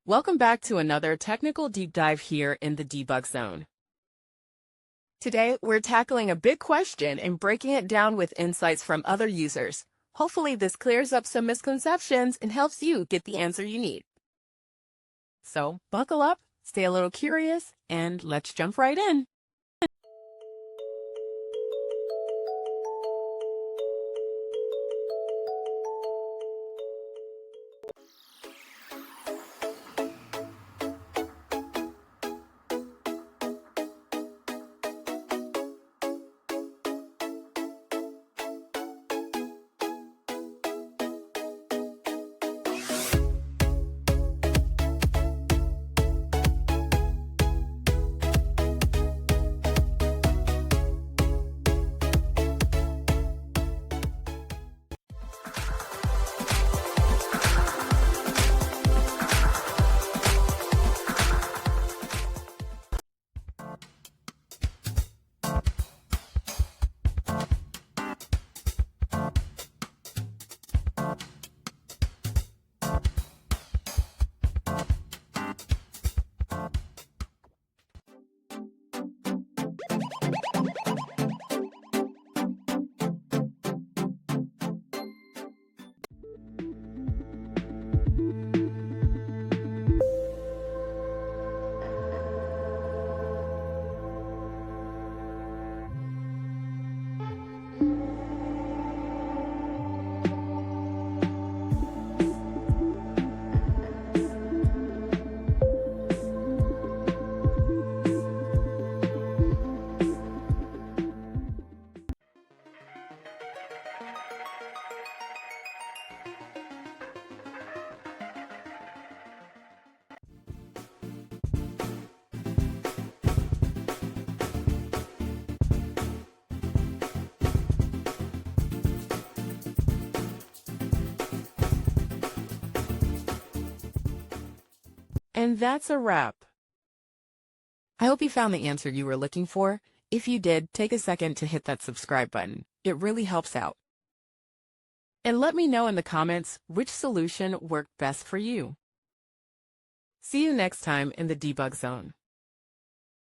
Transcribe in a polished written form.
Welcome back to another technical deep dive here in the debug zone. Today, we're tackling a big question and breaking it down with insights from other users. Hopefully, this clears up some misconceptions and helps you get the answer you need. So, buckle up, stay a little curious, and let's jump right in. And that's a wrap. I hope you found the answer you were looking for. If you did, take a second to hit that subscribe button. It really helps out. And let me know in the comments which solution worked best for you. See you next time in the debug zone.